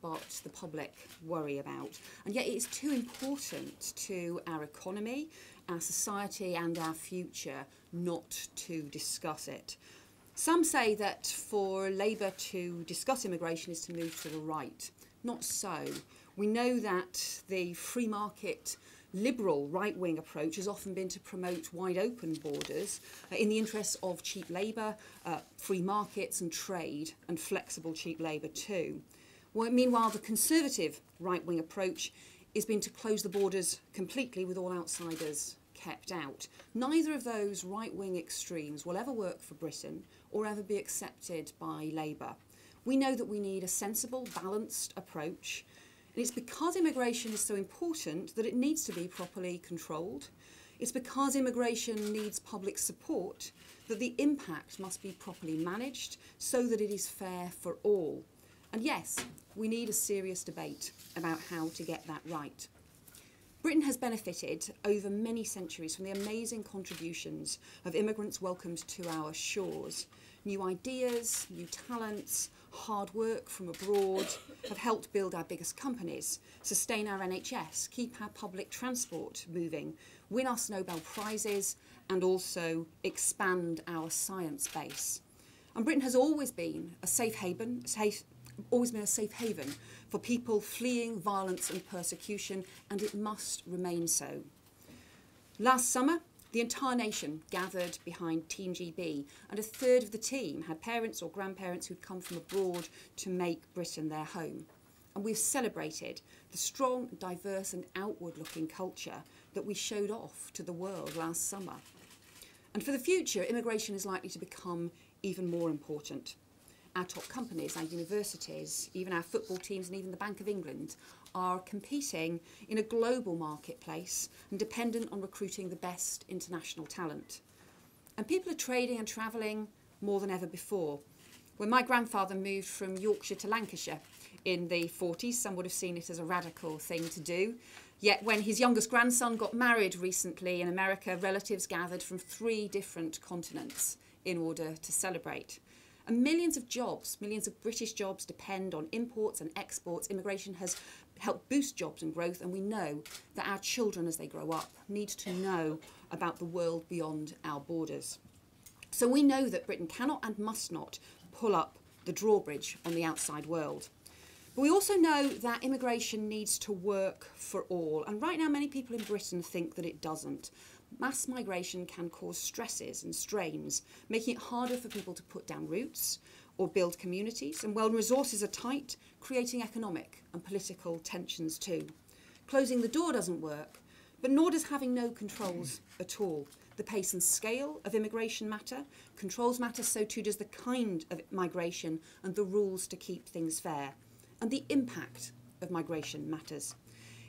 but the public worry about. And yet it is too important to our economy, our society and our future not to discuss it. Some say that for Labour to discuss immigration is to move to the right. Not so. We know that the free market liberal right-wing approach has often been to promote wide open borders in the interests of cheap labour, free markets and trade, and flexible cheap labour too. Meanwhile, the conservative right-wing approach has been to close the borders completely with all outsiders kept out. Neither of those right-wing extremes will ever work for Britain or ever be accepted by Labour. We know that we need a sensible, balanced approach. And it's because immigration is so important that it needs to be properly controlled. It's because immigration needs public support that the impact must be properly managed so that it is fair for all. And yes, we need a serious debate about how to get that right. Britain has benefited over many centuries from the amazing contributions of immigrants welcomed to our shores. New ideas, new talents, hard work from abroad have helped build our biggest companies, sustain our NHS, keep our public transport moving, win us Nobel Prizes, and also expand our science base. And Britain has always been a safe haven, for people fleeing violence and persecution, and it must remain so. Last summer, the entire nation gathered behind Team GB, and a third of the team had parents or grandparents who'd come from abroad to make Britain their home. And we've celebrated the strong, diverse and outward-looking culture that we showed off to the world last summer. And for the future, immigration is likely to become even more important. Our top companies, our universities, even our football teams and even the Bank of England are competing in a global marketplace and dependent on recruiting the best international talent. And people are trading and travelling more than ever before. When my grandfather moved from Yorkshire to Lancashire in the 40s, some would have seen it as a radical thing to do. Yet when his youngest grandson got married recently in America, relatives gathered from 3 different continents in order to celebrate. And millions of jobs, millions of British jobs depend on imports and exports. Immigration has helped boost jobs and growth, and we know that our children, as they grow up, need to know about the world beyond our borders. So we know that Britain cannot and must not pull up the drawbridge on the outside world. But we also know that immigration needs to work for all, and right now many people in Britain think that it doesn't. Mass migration can cause stresses and strains, making it harder for people to put down roots or build communities, and when resources are tight, creating economic and political tensions too. Closing the door doesn't work, but nor does having no controls at all. The pace and scale of immigration matter, controls matter, so too does the kind of migration and the rules to keep things fair. And the impact of migration matters.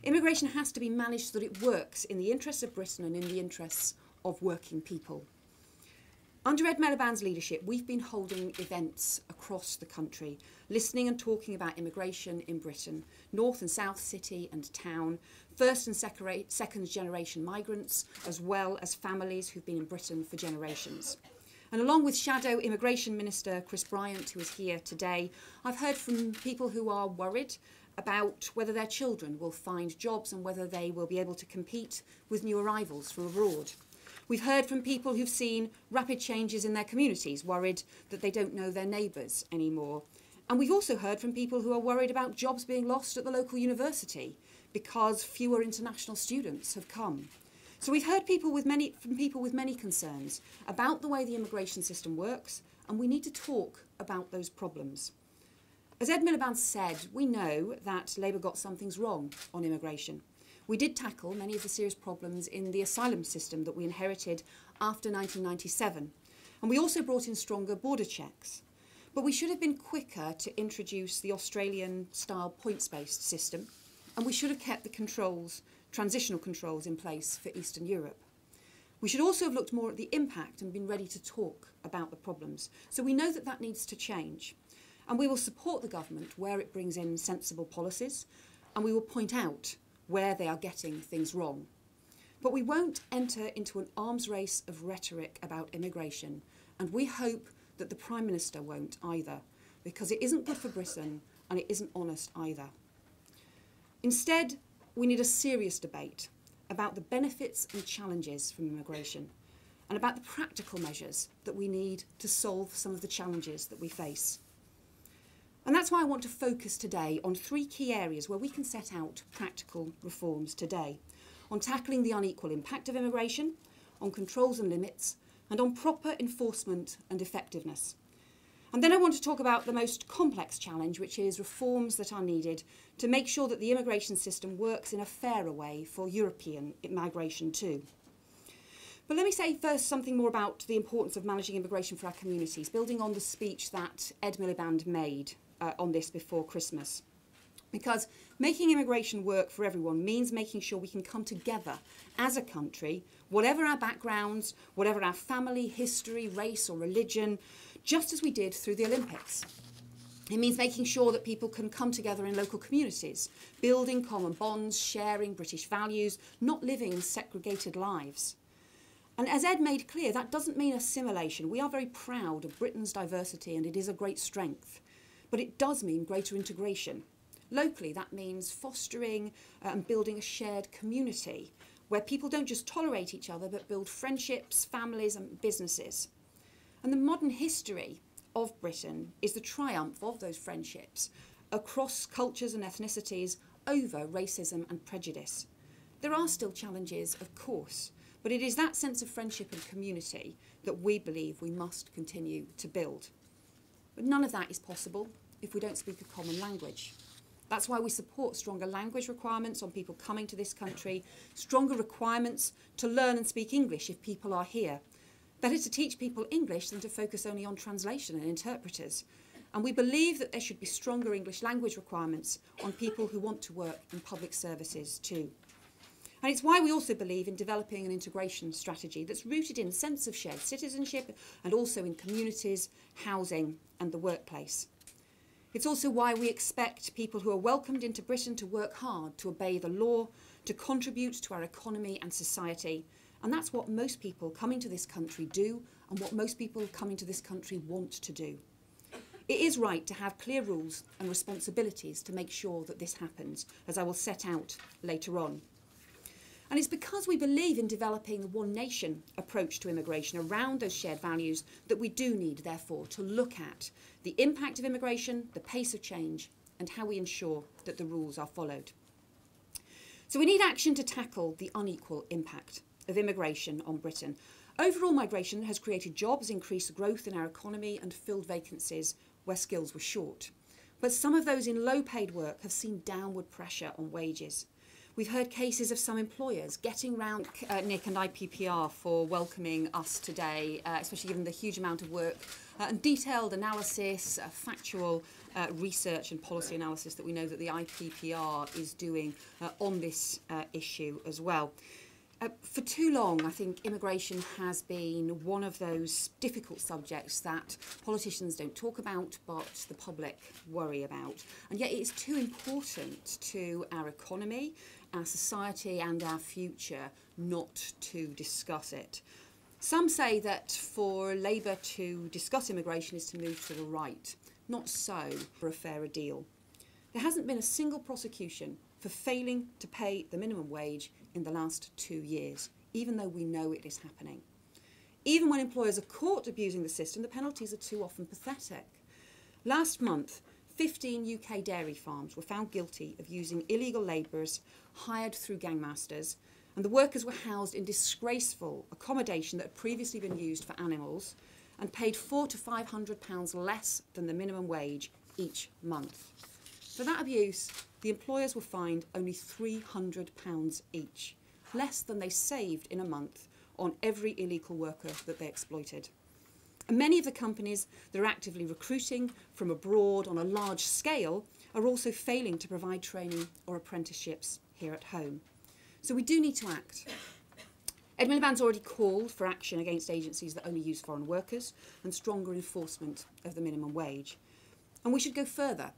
Immigration has to be managed so that it works in the interests of Britain and in the interests of working people. Under Ed Miliband's leadership, we've been holding events across the country, listening and talking about immigration in Britain, north and south, city and town, first and second generation migrants, as well as families who've been in Britain for generations. And along with Shadow Immigration Minister Chris Bryant, who is here today, I've heard from people who are worried about whether their children will find jobs and whether they will be able to compete with new arrivals from abroad. We've heard from people who've seen rapid changes in their communities, worried that they don't know their neighbours anymore. And we've also heard from people who are worried about jobs being lost at the local university because fewer international students have come. So we've heard from people with many concerns about the way the immigration system works, and we need to talk about those problems. As Ed Miliband said, we know that Labour got some things wrong on immigration. We did tackle many of the serious problems in the asylum system that we inherited after 1997. And we also brought in stronger border checks. But we should have been quicker to introduce the Australian-style points-based system, and we should have kept the transitional controls in place for Eastern Europe. We should also have looked more at the impact and been ready to talk about the problems. So we know that that needs to change. And we will support the government where it brings in sensible policies, and we will point out where they are getting things wrong. But we won't enter into an arms race of rhetoric about immigration, and we hope that the Prime Minister won't either, because it isn't good for Britain and it isn't honest either. Instead, we need a serious debate about the benefits and challenges from immigration and about the practical measures that we need to solve some of the challenges that we face. And that's why I want to focus today on 3 key areas where we can set out practical reforms today: on tackling the unequal impact of immigration, on controls and limits, and on proper enforcement and effectiveness. And then I want to talk about the most complex challenge, which is reforms that are needed to make sure that the immigration system works in a fairer way for European migration too. But let me say first something more about the importance of managing immigration for our communities, building on the speech that Ed Miliband made on this before Christmas. Because making immigration work for everyone means making sure we can come together as a country, whatever our backgrounds, whatever our family, history, race or religion, just as we did through the Olympics. It means making sure that people can come together in local communities, building common bonds, sharing British values, not living segregated lives. And as Ed made clear, that doesn't mean assimilation. We are very proud of Britain's diversity and it is a great strength. But it does mean greater integration. Locally, that means fostering and building a shared community where people don't just tolerate each other but build friendships, families and businesses. And the modern history of Britain is the triumph of those friendships across cultures and ethnicities over racism and prejudice. There are still challenges, of course, but it is that sense of friendship and community that we believe we must continue to build. But none of that is possible if we don't speak a common language. That's why we support stronger language requirements on people coming to this country, stronger requirements to learn and speak English if people are here. Better to teach people English than to focus only on translation and interpreters. And we believe that there should be stronger English language requirements on people who want to work in public services too. And it's why we also believe in developing an integration strategy that's rooted in a sense of shared citizenship and also in communities, housing and the workplace. It's also why we expect people who are welcomed into Britain to work hard, to obey the law, to contribute to our economy and society. And that's what most people coming to this country do and what most people coming to this country want to do. It is right to have clear rules and responsibilities to make sure that this happens, as I will set out later on. And it's because we believe in developing a one nation approach to immigration around those shared values that we do need, therefore, to look at the impact of immigration, the pace of change, and how we ensure that the rules are followed. So we need action to tackle the unequal impact of immigration on Britain. Overall migration has created jobs, increased growth in our economy, and filled vacancies where skills were short. But some of those in low-paid work have seen downward pressure on wages. We've heard cases of some employers getting round Nick and IPPR for welcoming us today, especially given the huge amount of work and detailed analysis, factual research and policy analysis that we know that the IPPR is doing on this issue as well. For too long, I think immigration has been one of those difficult subjects that politicians don't talk about, but the public worry about. And yet it is too important to our economy, our society and our future not to discuss it. Some say that for Labour to discuss immigration is to move to the right. Not so for a fairer deal. There hasn't been a single prosecution for failing to pay the minimum wage in the last 2 years, even though we know it is happening. Even when employers are caught abusing the system, the penalties are too often pathetic. Last month, 15 UK dairy farms were found guilty of using illegal labourers hired through gangmasters, and the workers were housed in disgraceful accommodation that had previously been used for animals and paid £400 to £500 less than the minimum wage each month. For that abuse, the employers were fined only £300 each, less than they saved in a month on every illegal worker that they exploited. And many of the companies that are actively recruiting from abroad on a large scale are also failing to provide training or apprenticeships here at home. So we do need to act. Ed Miliband's already called for action against agencies that only use foreign workers and stronger enforcement of the minimum wage. And we should go further.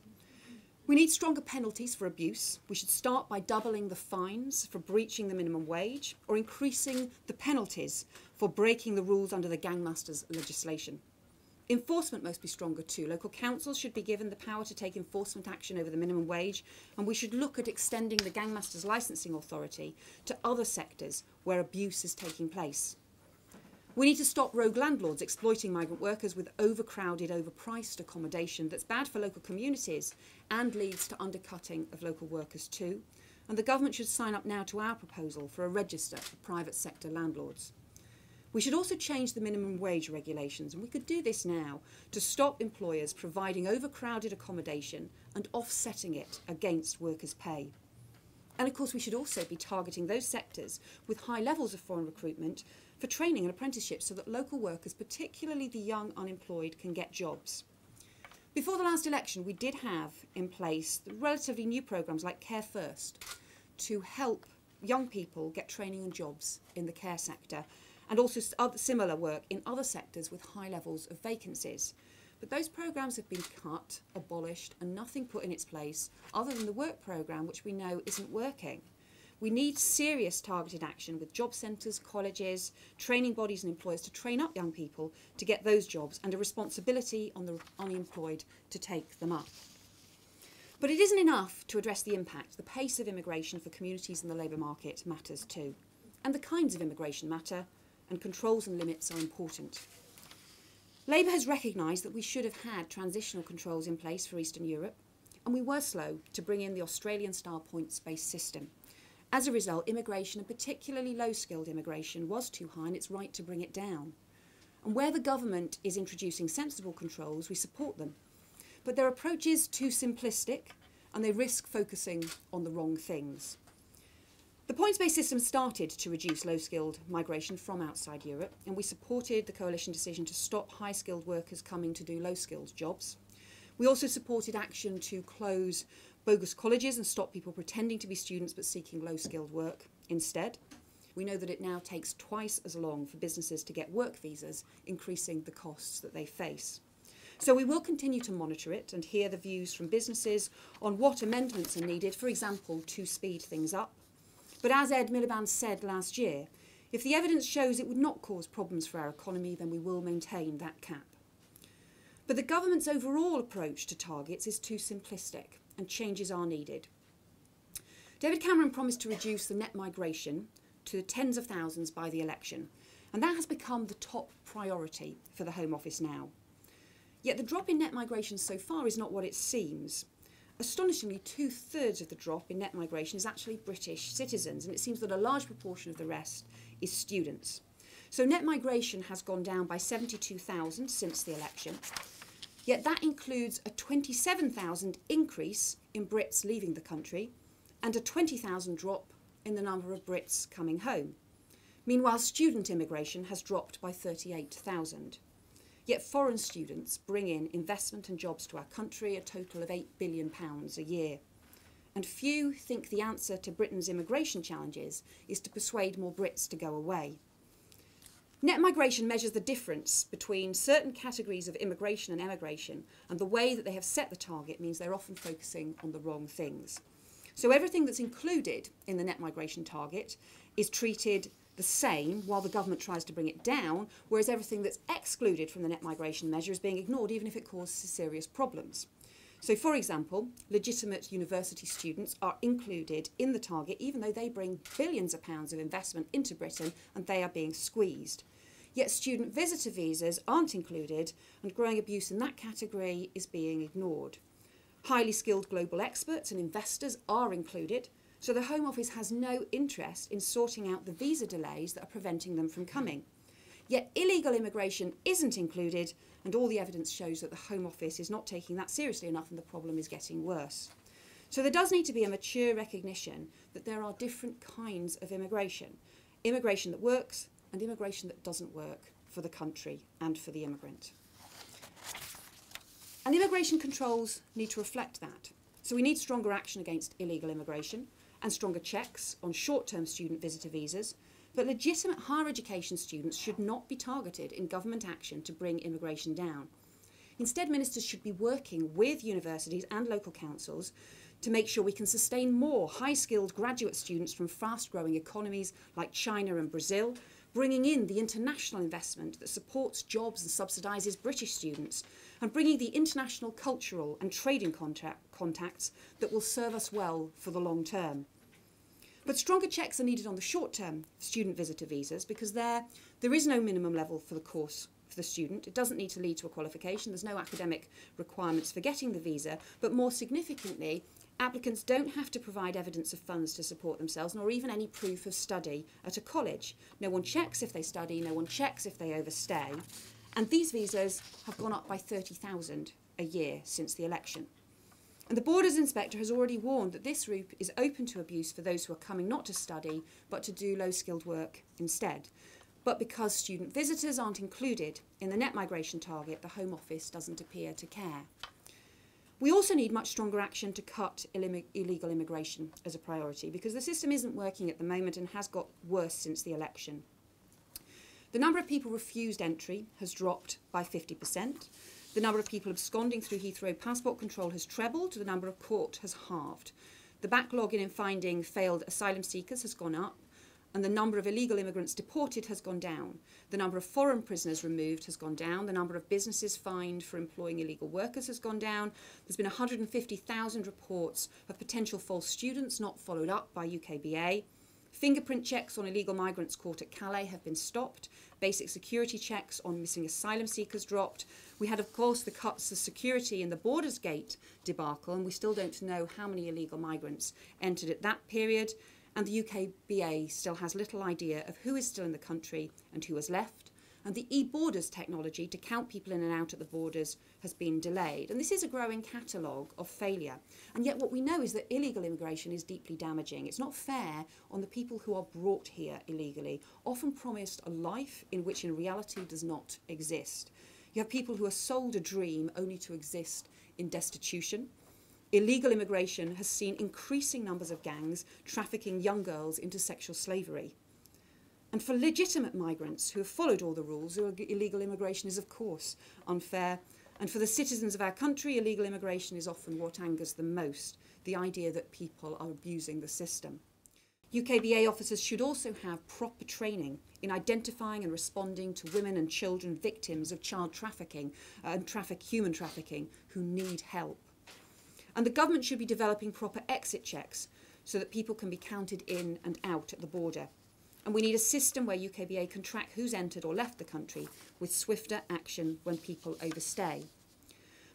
We need stronger penalties for abuse. We should start by doubling the fines for breaching the minimum wage or increasing the penalties for breaking the rules under the gangmasters legislation. Enforcement must be stronger too. Local councils should be given the power to take enforcement action over the minimum wage, and we should look at extending the gangmasters licensing authority to other sectors where abuse is taking place. We need to stop rogue landlords exploiting migrant workers with overcrowded, overpriced accommodation that's bad for local communities and leads to undercutting of local workers too. And the government should sign up now to our proposal for a register for private sector landlords. We should also change the minimum wage regulations, and we could do this now to stop employers providing overcrowded accommodation and offsetting it against workers' pay. And of course, we should also be targeting those sectors with high levels of foreign recruitment for training and apprenticeships so that local workers, particularly the young unemployed, can get jobs. Before the last election, we did have in place relatively new programmes like Care First to help young people get training and jobs in the care sector, and also similar work in other sectors with high levels of vacancies. But those programmes have been cut, abolished, and nothing put in its place other than the work programme, which we know isn't working. We need serious targeted action with job centres, colleges, training bodies and employers to train up young people to get those jobs, and a responsibility on the unemployed to take them up. But it isn't enough to address the impact. The pace of immigration for communities in the labour market matters too. And the kinds of immigration matter, and controls and limits are important. Labour has recognised that we should have had transitional controls in place for Eastern Europe, and we were slow to bring in the Australian-style points-based system. As a result, immigration, and particularly low-skilled immigration, was too high, and it's right to bring it down. And where the government is introducing sensible controls, we support them. But their approach is too simplistic, and they risk focusing on the wrong things. The points-based system started to reduce low-skilled migration from outside Europe, and we supported the coalition decision to stop high-skilled workers coming to do low-skilled jobs. We also supported action to close bogus colleges and stop people pretending to be students but seeking low-skilled work instead. We know that it now takes twice as long for businesses to get work visas, increasing the costs that they face. So we will continue to monitor it and hear the views from businesses on what amendments are needed, for example, to speed things up. But as Ed Miliband said last year, if the evidence shows it would not cause problems for our economy, then we will maintain that cap. But the government's overall approach to targets is too simplistic, and changes are needed. David Cameron promised to reduce the net migration to tens of thousands by the election, and that has become the top priority for the Home Office now. Yet the drop in net migration so far is not what it seems. Astonishingly, 2/3 of the drop in net migration is actually British citizens, and it seems that a large proportion of the rest is students. So net migration has gone down by 72,000 since the election, yet that includes a 27,000 increase in Brits leaving the country and a 20,000 drop in the number of Brits coming home. Meanwhile, student immigration has dropped by 38,000. Yet foreign students bring in investment and jobs to our country, a total of £8 billion a year. And few think the answer to Britain's immigration challenges is to persuade more Brits to go away. Net migration measures the difference between certain categories of immigration and emigration, and the way that they have set the target means they're often focusing on the wrong things. So everything that's included in the net migration target is treated the same while the government tries to bring it down, whereas everything that's excluded from the net migration measure is being ignored, even if it causes serious problems. So, for example, legitimate university students are included in the target, even though they bring billions of pounds of investment into Britain and they are being squeezed. Yet student visitor visas aren't included, and growing abuse in that category is being ignored. Highly skilled global experts and investors are included, so the Home Office has no interest in sorting out the visa delays that are preventing them from coming. Yet illegal immigration isn't included, and all the evidence shows that the Home Office is not taking that seriously enough, and the problem is getting worse. So there does need to be a mature recognition that there are different kinds of immigration. Immigration that works and immigration that doesn't work for the country and for the immigrant. And immigration controls need to reflect that. So we need stronger action against illegal immigration and stronger checks on short-term student visitor visas, but legitimate higher education students should not be targeted in government action to bring immigration down. Instead, ministers should be working with universities and local councils to make sure we can sustain more high-skilled graduate students from fast-growing economies like China and Brazil, bringing in the international investment that supports jobs and subsidises British students, and bringing the international cultural and trading contacts that will serve us well for the long term. But stronger checks are needed on the short-term student visitor visas, because there is no minimum level for the course for the student. It doesn't need to lead to a qualification. There's no academic requirements for getting the visa, but more significantly, applicants don't have to provide evidence of funds to support themselves, nor even any proof of study at a college. No one checks if they study, no one checks if they overstay. And these visas have gone up by 30,000 a year since the election. And the Borders Inspector has already warned that this route is open to abuse for those who are coming not to study, but to do low-skilled work instead. But because student visitors aren't included in the net migration target, the Home Office doesn't appear to care. We also need much stronger action to cut illegal immigration as a priority, because the system isn't working at the moment and has got worse since the election. The number of people refused entry has dropped by 50%. The number of people absconding through Heathrow passport control has trebled. The number of caught has halved. The backlog in finding failed asylum seekers has gone up, and the number of illegal immigrants deported has gone down. The number of foreign prisoners removed has gone down. The number of businesses fined for employing illegal workers has gone down. There's been 150,000 reports of potential false students not followed up by UKBA. Fingerprint checks on illegal migrants caught at Calais have been stopped. Basic security checks on missing asylum seekers dropped. We had, of course, the cuts to security in the Borders Gate debacle, and we still don't know how many illegal migrants entered at that period. And the UKBA still has little idea of who is still in the country and who has left. And the e-borders technology to count people in and out at the borders has been delayed. And this is a growing catalogue of failure. And yet what we know is that illegal immigration is deeply damaging. It's not fair on the people who are brought here illegally, often promised a life in which in reality does not exist. You have people who are sold a dream only to exist in destitution. Illegal immigration has seen increasing numbers of gangs trafficking young girls into sexual slavery. And for legitimate migrants who have followed all the rules, illegal immigration is, of course, unfair. And for the citizens of our country, illegal immigration is often what angers them most, the idea that people are abusing the system. UKBA officers should also have proper training in identifying and responding to women and children victims of child trafficking and human trafficking who need help. And the government should be developing proper exit checks so that people can be counted in and out at the border. And we need a system where UKBA can track who's entered or left the country with swifter action when people overstay.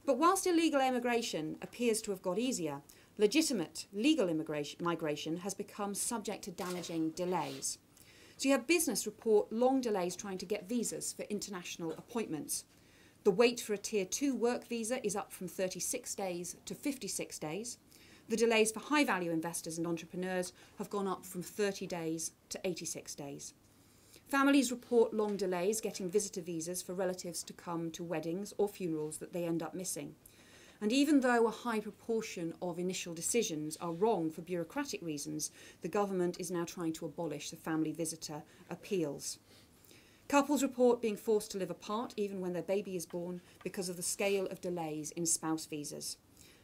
But whilst illegal immigration appears to have got easier, legitimate legal migration has become subject to damaging delays. So you have business report long delays trying to get visas for international appointments. The wait for a Tier 2 work visa is up from 36 days to 56 days. The delays for high-value investors and entrepreneurs have gone up from 30 days to 86 days. Families report long delays getting visitor visas for relatives to come to weddings or funerals that they end up missing. And even though a high proportion of initial decisions are wrong for bureaucratic reasons, the government is now trying to abolish the family visitor appeals. Couples report being forced to live apart even when their baby is born because of the scale of delays in spouse visas.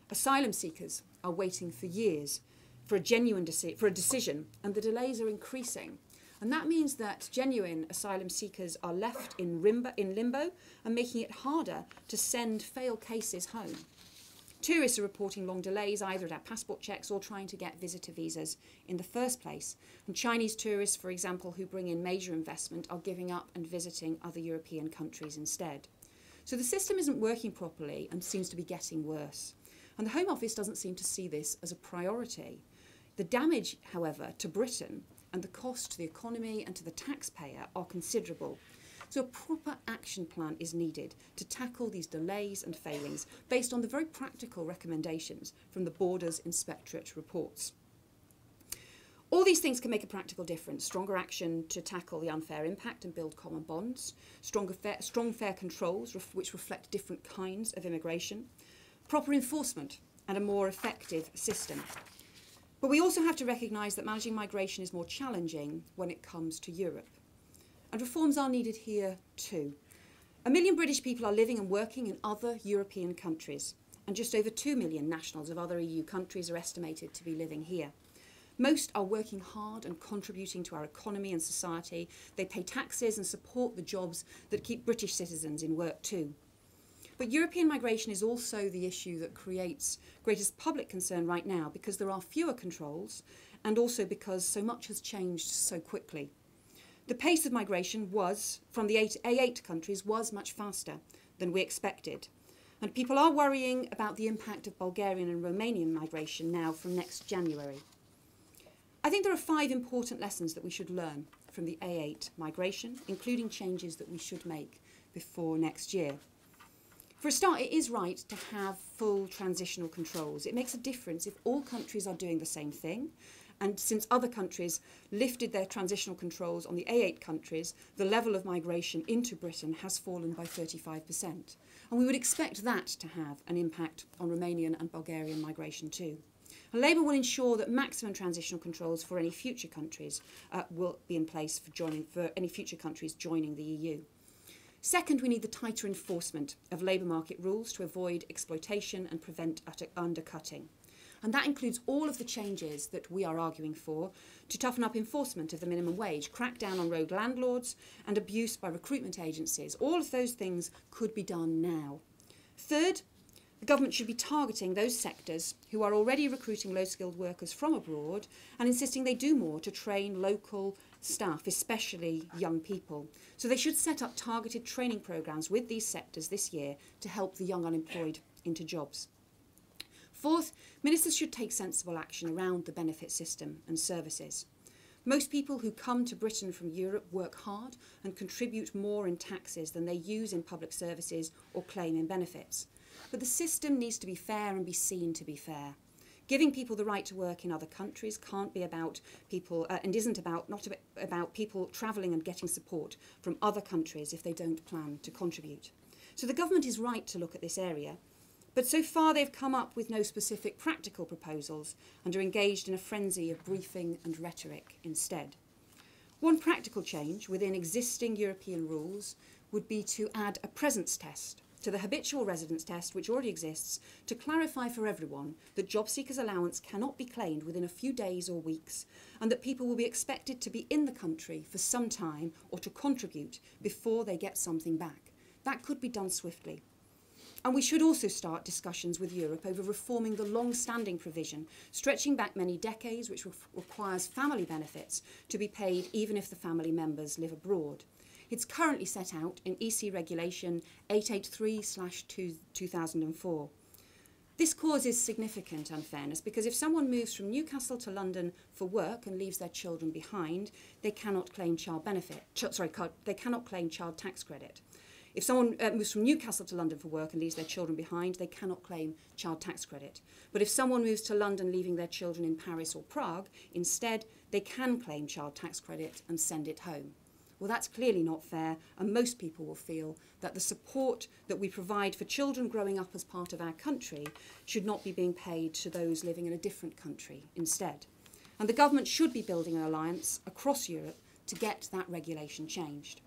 Asylum seekers are waiting for years for a decision, and the delays are increasing. And that means that genuine asylum seekers are left in limbo and making it harder to send failed cases home. Tourists are reporting long delays either at our passport checks or trying to get visitor visas in the first place. And Chinese tourists, for example, who bring in major investment are giving up and visiting other European countries instead. So the system isn't working properly and seems to be getting worse. And the Home Office doesn't seem to see this as a priority. The damage, however, to Britain and the cost to the economy and to the taxpayer are considerable. So a proper action plan is needed to tackle these delays and failings based on the very practical recommendations from the Borders Inspectorate reports. All these things can make a practical difference. Stronger action to tackle the unfair impact and build common bonds. Strong fair controls which reflect different kinds of immigration. Proper enforcement and a more effective system. But we also have to recognise that managing migration is more challenging when it comes to Europe. And reforms are needed here too. 1 million British people are living and working in other European countries, and just over 2 million nationals of other EU countries are estimated to be living here. Most are working hard and contributing to our economy and society. They pay taxes and support the jobs that keep British citizens in work too. But European migration is also the issue that creates greatest public concern right now because there are fewer controls and also because so much has changed so quickly. The pace of migration from the A8 countries was much faster than we expected. And people are worrying about the impact of Bulgarian and Romanian migration now from next January. I think there are 5 important lessons that we should learn from the A8 migration, including changes that we should make before next year. For a start, it is right to have full transitional controls. It makes a difference if all countries are doing the same thing. And since other countries lifted their transitional controls on the A8 countries, the level of migration into Britain has fallen by 35%. And we would expect that to have an impact on Romanian and Bulgarian migration too. And Labour will ensure that maximum transitional controls for any future countries will be in place for any future countries joining the EU. Second, we need the tighter enforcement of labour market rules to avoid exploitation and prevent undercutting. And that includes all of the changes that we are arguing for to toughen up enforcement of the minimum wage, crack down on rogue landlords and abuse by recruitment agencies. All of those things could be done now. Third, the government should be targeting those sectors who are already recruiting low-skilled workers from abroad and insisting they do more to train local staff, especially young people. So they should set up targeted training programmes with these sectors this year to help the young unemployed into jobs. Fourth, ministers should take sensible action around the benefit system and services. Most people who come to Britain from Europe work hard and contribute more in taxes than they use in public services or claim in benefits. But the system needs to be fair and be seen to be fair. Giving people the right to work in other countries can't be about people and isn't about people travelling and getting support from other countries if they don't plan to contribute. So the government is right to look at this area. But so far they've come up with no specific practical proposals and are engaged in a frenzy of briefing and rhetoric instead. One practical change within existing European rules would be to add a presence test to the habitual residence test, which already exists, to clarify for everyone that job seekers' allowance cannot be claimed within a few days or weeks, and that people will be expected to be in the country for some time or to contribute before they get something back. That could be done swiftly. And we should also start discussions with Europe over reforming the long-standing provision, stretching back many decades, which requires family benefits to be paid even if the family members live abroad. It's currently set out in EC Regulation 883/2004. This causes significant unfairness because if someone moves from Newcastle to London for work and leaves their children behind, they cannot claim child tax credit. If someone moves from Newcastle to London for work and leaves their children behind, they cannot claim child tax credit. But if someone moves to London leaving their children in Paris or Prague, instead, they can claim child tax credit and send it home. Well, that's clearly not fair, and most people will feel that the support that we provide for children growing up as part of our country should not be being paid to those living in a different country instead. And the government should be building an alliance across Europe to get that regulation changed.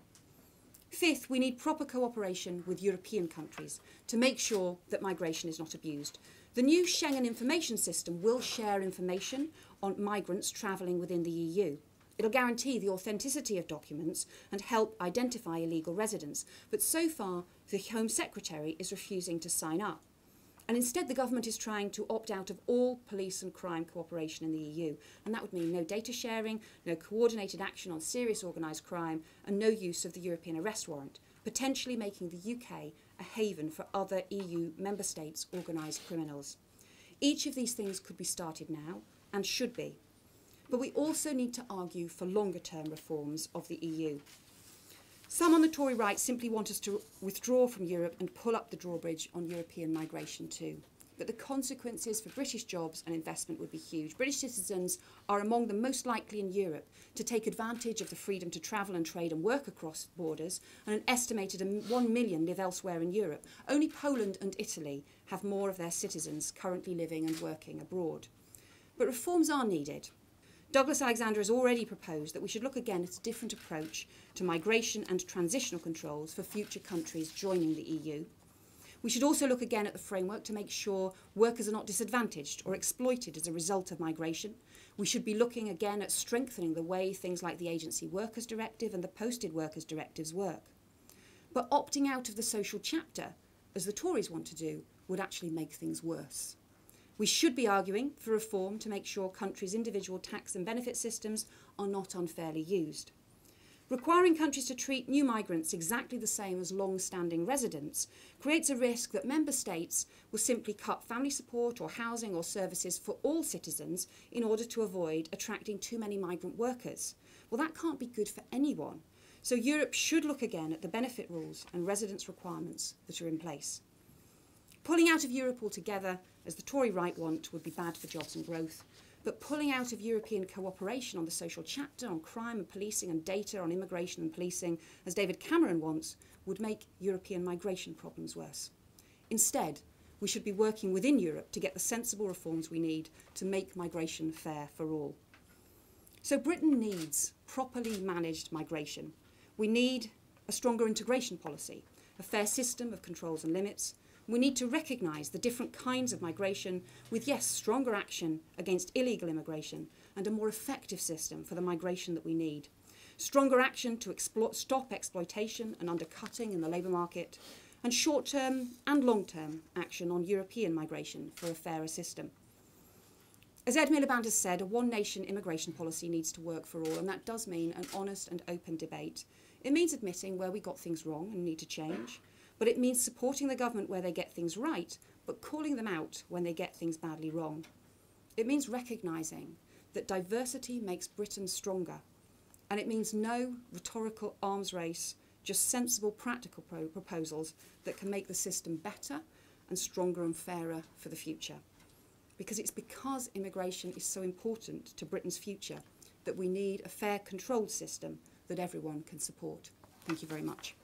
Fifth, we need proper cooperation with European countries to make sure that migration is not abused. The new Schengen information system will share information on migrants travelling within the EU. It'll guarantee the authenticity of documents and help identify illegal residents. But so far, the Home Secretary is refusing to sign up. And instead, the government is trying to opt out of all police and crime cooperation in the EU. And that would mean no data sharing, no coordinated action on serious organised crime, and no use of the European arrest warrant, potentially making the UK a haven for other EU member states' organised criminals. Each of these things could be started now, and should be. But we also need to argue for longer-term reforms of the EU. Some on the Tory right simply want us to withdraw from Europe and pull up the drawbridge on European migration too. But the consequences for British jobs and investment would be huge. British citizens are among the most likely in Europe to take advantage of the freedom to travel and trade and work across borders, and an estimated 1 million live elsewhere in Europe. Only Poland and Italy have more of their citizens currently living and working abroad. But reforms are needed. Douglas Alexander has already proposed that we should look again at a different approach to migration and transitional controls for future countries joining the EU. We should also look again at the framework to make sure workers are not disadvantaged or exploited as a result of migration. We should be looking again at strengthening the way things like the Agency Workers Directive and the Posted Workers Directives work. But opting out of the social chapter, as the Tories want to do, would actually make things worse. We should be arguing for reform to make sure countries' individual tax and benefit systems are not unfairly used. Requiring countries to treat new migrants exactly the same as long-standing residents creates a risk that member states will simply cut family support or housing or services for all citizens in order to avoid attracting too many migrant workers. Well, that can't be good for anyone. So Europe should look again at the benefit rules and residence requirements that are in place. Pulling out of Europe altogether, as the Tory right want, would be bad for jobs and growth. But pulling out of European cooperation on the social chapter, on crime and policing and data on immigration and policing, as David Cameron wants, would make European migration problems worse. Instead, we should be working within Europe to get the sensible reforms we need to make migration fair for all. So Britain needs properly managed migration. We need a stronger integration policy, a fair system of controls and limits. We need to recognise the different kinds of migration with, yes, stronger action against illegal immigration and a more effective system for the migration that we need. Stronger action to stop exploitation and undercutting in the labour market, and short-term and long-term action on European migration for a fairer system. As Ed Miliband has said, a one-nation immigration policy needs to work for all, and that does mean an honest and open debate. It means admitting where we got things wrong and need to change, but it means supporting the government where they get things right, but calling them out when they get things badly wrong. It means recognising that diversity makes Britain stronger, and it means no rhetorical arms race, just sensible, practical proposals that can make the system better and stronger and fairer for the future. Because immigration is so important to Britain's future that we need a fair, controlled system that everyone can support. Thank you very much.